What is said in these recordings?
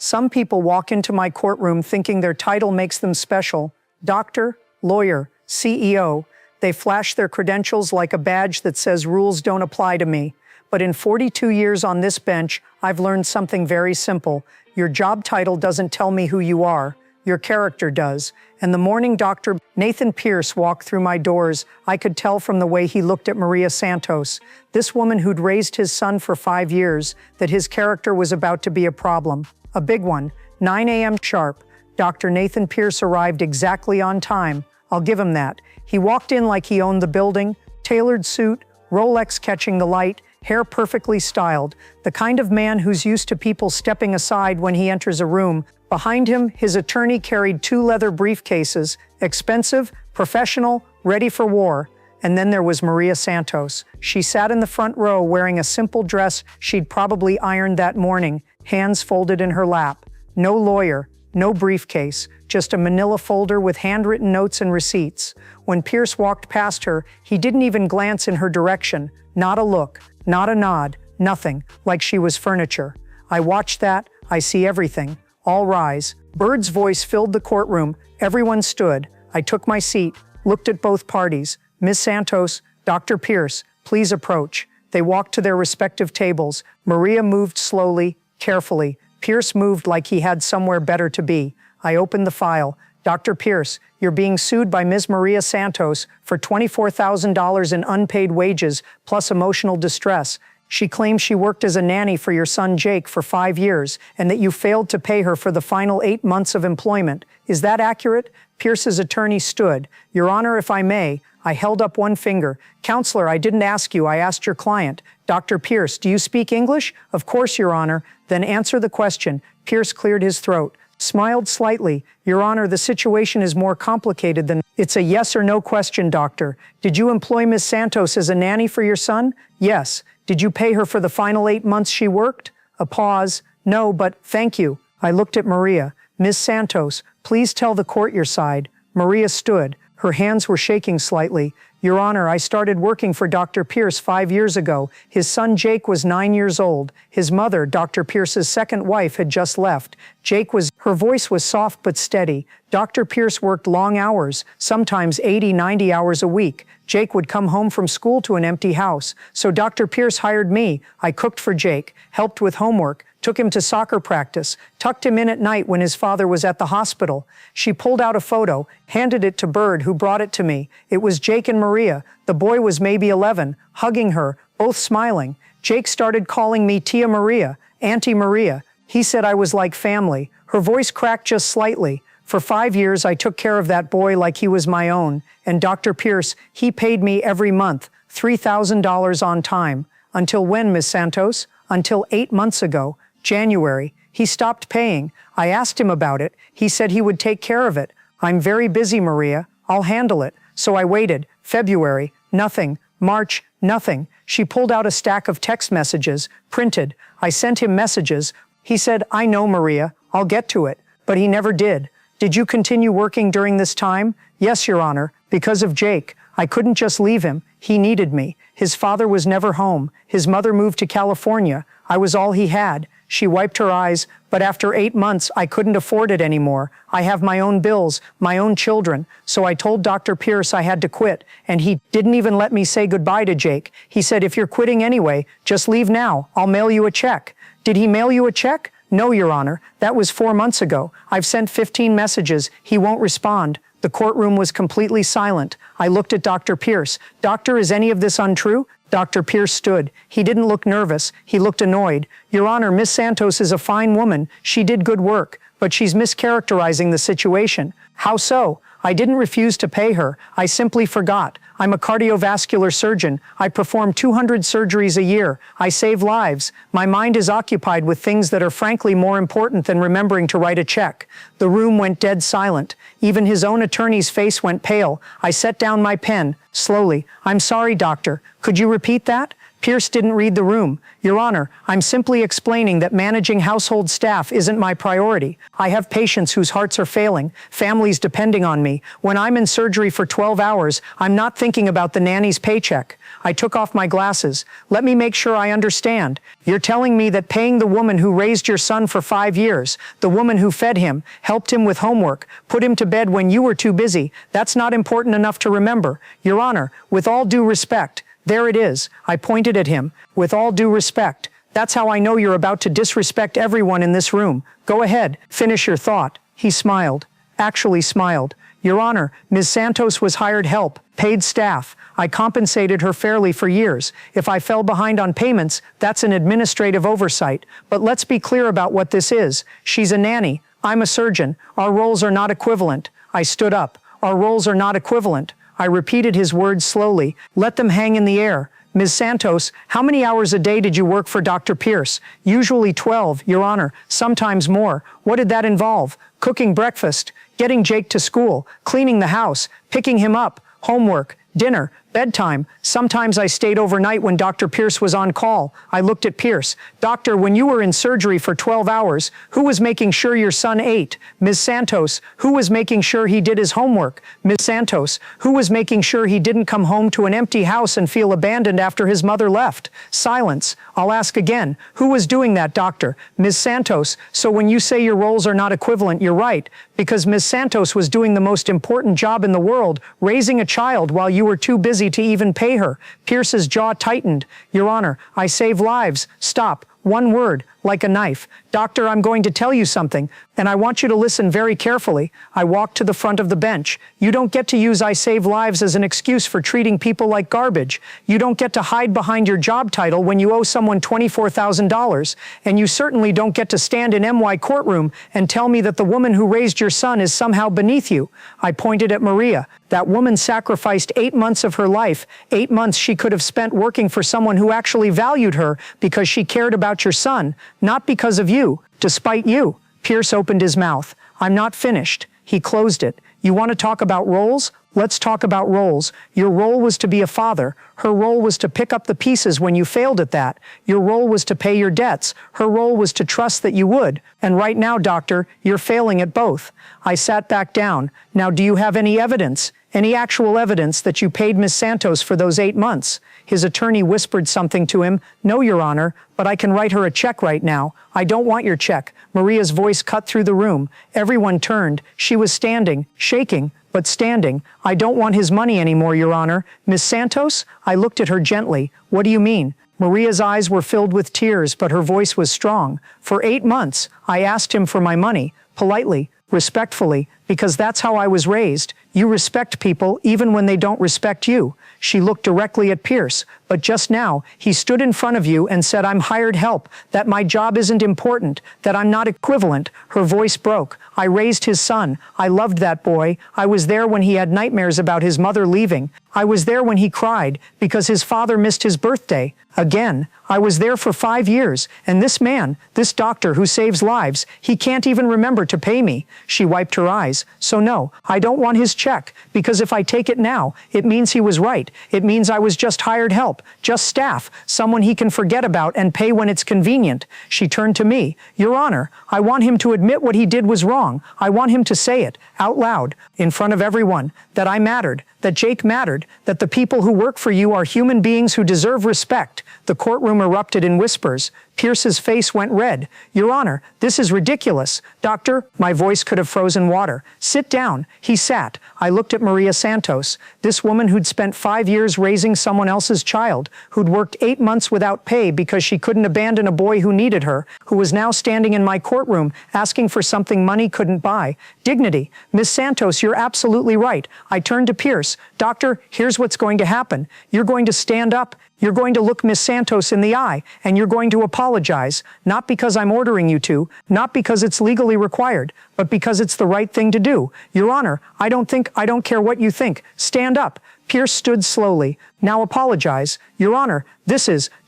Some people walk into my courtroom thinking their title makes them special. Doctor, lawyer, CEO. They flash their credentials like a badge that says rules don't apply to me. But in 42 years on this bench, I've learned something very simple. Your job title doesn't tell me who you are. Your character does. And the morning Dr. Nathan Pierce walked through my doors, I could tell from the way he looked at Maria Santos, this woman who'd raised his son for 5 years, that his character was about to be a problem. A big one. 9 a.m. sharp. Dr. Nathan Pierce arrived exactly on time. I'll give him that. He walked in like he owned the building, tailored suit, Rolex catching the light, hair perfectly styled, the kind of man who's used to people stepping aside when he enters a room. Behind him, his attorney carried 2 leather briefcases, expensive, professional, ready for war. And then there was Maria Santos. She sat in the front row wearing a simple dress she'd probably ironed that morning, hands folded in her lap. No lawyer, no briefcase, just a manila folder with handwritten notes and receipts. When Pierce walked past her, he didn't even glance in her direction. Not a look, not a nod, nothing, like she was furniture. I watched that, I see everything. All rise. Bird's voice filled the courtroom. Everyone stood. I took my seat, looked at both parties. Ms. Santos, Dr. Pierce, please approach. They walked to their respective tables. Maria moved slowly, carefully. Pierce moved like he had somewhere better to be. I opened the file. Dr. Pierce, you're being sued by Ms. Maria Santos for $24,000 in unpaid wages plus emotional distress. She claims she worked as a nanny for your son Jake for 5 years and that you failed to pay her for the final 8 months of employment. Is that accurate? Pierce's attorney stood. Your Honor, if I may. I held up one finger. Counselor, I didn't ask you, I asked your client. Dr. Pierce, do you speak English? Of course, Your Honor. Then answer the question. Pierce cleared his throat, smiled slightly. Your Honor, the situation is more complicated than... It's a yes or no question, Doctor. Did you employ Ms. Santos as a nanny for your son? Yes. Did you pay her for the final 8 months she worked? A pause. No, but thank you. I looked at Maria. Ms. Santos, please tell the court your side. Maria stood. Her hands were shaking slightly. Your Honor, I started working for Dr. Pierce 5 years ago. His son Jake was 9 years old. His mother, Dr. Pierce's second wife, had just left. Her voice was soft but steady. Dr. Pierce worked long hours, sometimes 80, 90 hours a week. Jake would come home from school to an empty house. So Dr. Pierce hired me. I cooked for Jake, helped with homework, took him to soccer practice, tucked him in at night when his father was at the hospital. She pulled out a photo, handed it to Bird, who brought it to me. It was Jake and Maria. The boy was maybe 11, hugging her, both smiling. Jake started calling me Tia Maria, Auntie Maria. He said I was like family. Her voice cracked just slightly. For 5 years, I took care of that boy like he was my own. And Dr. Pierce, he paid me every month, $3,000 on time. Until when, Ms. Santos? Until 8 months ago, January. He stopped paying. I asked him about it. He said he would take care of it. I'm very busy, Maria. I'll handle it. So I waited. February, nothing. March, nothing. She pulled out a stack of text messages, printed. I sent him messages. He said, I know, Maria. I'll get to it. But he never did. Did you continue working during this time? Yes, Your Honor. Because of Jake. I couldn't just leave him. He needed me. His father was never home. His mother moved to California. I was all he had. She wiped her eyes, but after 8 months, I couldn't afford it anymore. I have my own bills, my own children. So I told Dr. Pierce I had to quit, and he didn't even let me say goodbye to Jake. He said, if you're quitting anyway, just leave now. I'll mail you a check. Did he mail you a check? No, Your Honor. That was 4 months ago. I've sent 15 messages. He won't respond. The courtroom was completely silent. I looked at Dr. Pierce. Doctor, is any of this untrue? Dr. Pierce stood. He didn't look nervous. He looked annoyed. Your Honor, Miss Santos is a fine woman. She did good work, but she's mischaracterizing the situation. How so? I didn't refuse to pay her. I simply forgot. I'm a cardiovascular surgeon. I perform 200 surgeries a year. I save lives. My mind is occupied with things that are frankly more important than remembering to write a check. The room went dead silent. Even his own attorney's face went pale. I set down my pen, slowly. I'm sorry, doctor. Could you repeat that? Pierce didn't read the room. Your Honor, I'm simply explaining that managing household staff isn't my priority. I have patients whose hearts are failing, families depending on me. When I'm in surgery for 12 hours, I'm not thinking about the nanny's paycheck. I took off my glasses. Let me make sure I understand. You're telling me that paying the woman who raised your son for 5 years, the woman who fed him, helped him with homework, put him to bed when you were too busy, that's not important enough to remember. Your Honor, with all due respect, there it is. I pointed at him. With all due respect. That's how I know you're about to disrespect everyone in this room. Go ahead, finish your thought. He smiled. Actually smiled. Your Honor, Ms. Santos was hired help, paid staff. I compensated her fairly for years. If I fell behind on payments, that's an administrative oversight. But let's be clear about what this is. She's a nanny. I'm a surgeon. Our roles are not equivalent. I stood up. Our roles are not equivalent. I repeated his words slowly. Let them hang in the air. Ms. Santos, how many hours a day did you work for Dr. Pierce? Usually 12, Your Honor, sometimes more. What did that involve? Cooking breakfast, getting Jake to school, cleaning the house, picking him up, homework, dinner, bedtime. Sometimes I stayed overnight when Dr. Pierce was on call. I looked at Pierce. Doctor, when you were in surgery for 12 hours, who was making sure your son ate? Ms. Santos, who was making sure he did his homework? Ms. Santos, who was making sure he didn't come home to an empty house and feel abandoned after his mother left? Silence. I'll ask again. Who was doing that, doctor? Ms. Santos. So when you say your roles are not equivalent, you're right, because Ms. Santos was doing the most important job in the world, raising a child while you were too busy to even pay her. Pierce's jaw tightened. Your Honor, I save lives. Stop. One word, like a knife. Doctor, I'm going to tell you something, and I want you to listen very carefully. I walked to the front of the bench. You don't get to use I save lives as an excuse for treating people like garbage. You don't get to hide behind your job title when you owe someone $24,000, and you certainly don't get to stand in MY courtroom and tell me that the woman who raised your son is somehow beneath you. I pointed at Maria. That woman sacrificed 8 months of her life, 8 months she could have spent working for someone who actually valued her because she cared about your son, not because of you, despite you. Pierce opened his mouth. I'm not finished. He closed it. You want to talk about roles? Let's talk about roles. Your role was to be a father. Her role was to pick up the pieces when you failed at that. Your role was to pay your debts. Her role was to trust that you would. And right now, doctor, you're failing at both. I sat back down. Now, do you have any evidence? Any actual evidence that you paid Ms. Santos for those 8 months? His attorney whispered something to him. No, Your Honor, but I can write her a check right now. I don't want your check. Maria's voice cut through the room. Everyone turned. She was standing, shaking, but standing. I don't want his money anymore, Your Honor. Ms. Santos? I looked at her gently. What do you mean? Maria's eyes were filled with tears, but her voice was strong. For 8 months, I asked him for my money, politely, respectfully, because that's how I was raised. You respect people even when they don't respect you. She looked directly at Pierce, but just now, he stood in front of you and said, I'm hired help, that my job isn't important, that I'm not equivalent. Her voice broke. I raised his son. I loved that boy. I was there when he had nightmares about his mother leaving. I was there when he cried because his father missed his birthday. Again, I was there for 5 years, and this man, this doctor who saves lives, he can't even remember to pay me. She wiped her eyes. So no, I don't want his check, because if I take it now, it means he was right. It means I was just hired help, just staff, someone he can forget about and pay when it's convenient. She turned to me. Your Honor, I want him to admit what he did was wrong. I want him to say it, out loud, in front of everyone, that I mattered, that Jake mattered, that the people who work for you are human beings who deserve respect. The courtroom erupted in whispers. Pierce's face went red. Your Honor, this is ridiculous. Doctor, my voice could have frozen water. Sit down. He sat. I looked at Maria Santos, this woman who'd spent 5 years raising someone else's child, who'd worked 8 months without pay because she couldn't abandon a boy who needed her, who was now standing in my courtroom asking for something money couldn't buy. Dignity. Miss Santos, you're absolutely right. I turned to Pierce. Doctor, here's what's going to happen. You're going to stand up. You're going to look Miss Santos in the eye, and you're going to apologize, not because I'm ordering you to, not because it's legally required, but because it's the right thing to do. Your Honor, I don't care what you think. Stand up. Pierce stood slowly. Now apologize. Your Honor,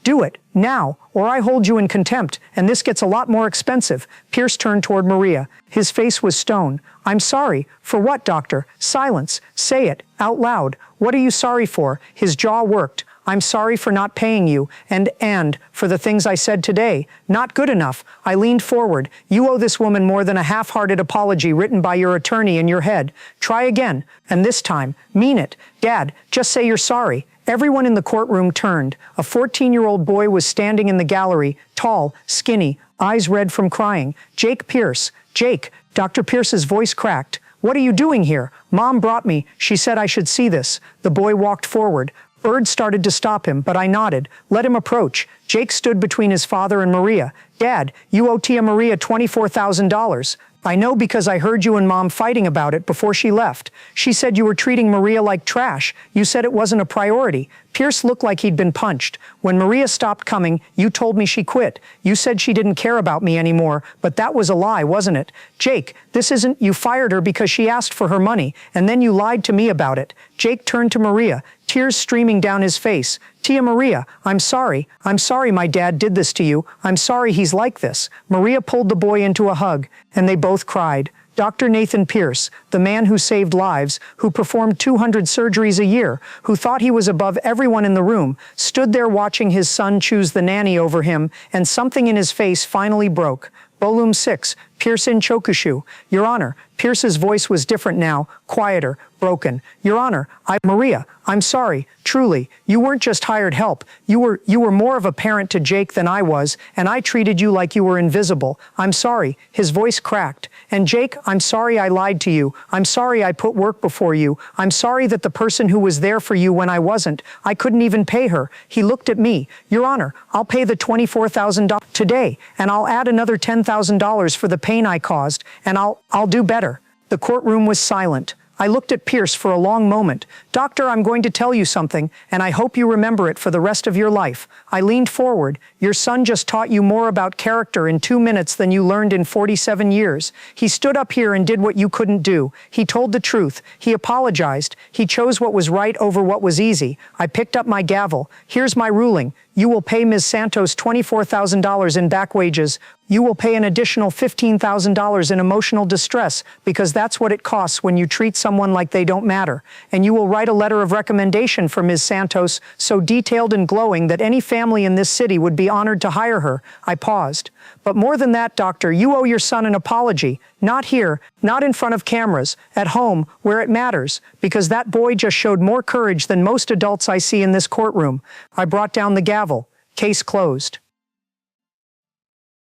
do it, now, or I hold you in contempt, and this gets a lot more expensive. Pierce turned toward Maria. His face was stone. I'm sorry. For what, doctor? Silence. Say it, out loud. What are you sorry for? His jaw worked. I'm sorry for not paying you, and for the things I said today. Not good enough. I leaned forward. You owe this woman more than a half-hearted apology written by your attorney in your head. Try again, and this time, mean it. Dad, just say you're sorry. Everyone in the courtroom turned. A 14-year-old boy was standing in the gallery, tall, skinny, eyes red from crying. Jake Pierce. Jake. Dr. Pierce's voice cracked. What are you doing here? Mom brought me. She said I should see this. The boy walked forward. Bird started to stop him, but I nodded. Let him approach. Jake stood between his father and Maria. Dad, you owe Tia Maria $24,000. I know because I heard you and Mom fighting about it before she left. She said you were treating Maria like trash. You said it wasn't a priority. Pierce looked like he'd been punched. When Maria stopped coming, you told me she quit. You said she didn't care about me anymore, but that was a lie, wasn't it? Jake, this isn't, you fired her because she asked for her money, and then you lied to me about it. Jake turned to Maria, tears streaming down his face. Tia Maria, I'm sorry. I'm sorry my dad did this to you. I'm sorry he's like this. Maria pulled the boy into a hug, and they both cried. Dr. Nathan Pierce, the man who saved lives, who performed 200 surgeries a year, who thought he was above everyone in the room, stood there watching his son choose the nanny over him, and something in his face finally broke. Volume 6, Pierce in Chokushu. Your Honor, Pierce's voice was different now, quieter, broken. Your Honor, Maria, I'm sorry, truly, you weren't just hired help. You were more of a parent to Jake than I was, and I treated you like you were invisible. I'm sorry, his voice cracked. And Jake, I'm sorry I lied to you. I'm sorry I put work before you. I'm sorry that the person who was there for you when I wasn't, I couldn't even pay her. He looked at me. Your Honor, I'll pay the $24,000 today, and I'll add another $10,000 for the pain I caused, and I'll do better. The courtroom was silent. I looked at Pierce for a long moment. Doctor, I'm going to tell you something, and I hope you remember it for the rest of your life. I leaned forward. Your son just taught you more about character in 2 minutes than you learned in 47 years. He stood up here and did what you couldn't do. He told the truth. He apologized. He chose what was right over what was easy. I picked up my gavel. Here's my ruling. You will pay Ms. Santos $24,000 in back wages. You will pay an additional $15,000 in emotional distress because that's what it costs when you treat someone like they don't matter. And you will write a letter of recommendation for Ms. Santos so detailed and glowing that any family in this city would be honored to hire her. I paused. But more than that, Doctor, you owe your son an apology. Not here, not in front of cameras, at home, where it matters, because that boy just showed more courage than most adults I see in this courtroom. I brought down the gavel. Case closed.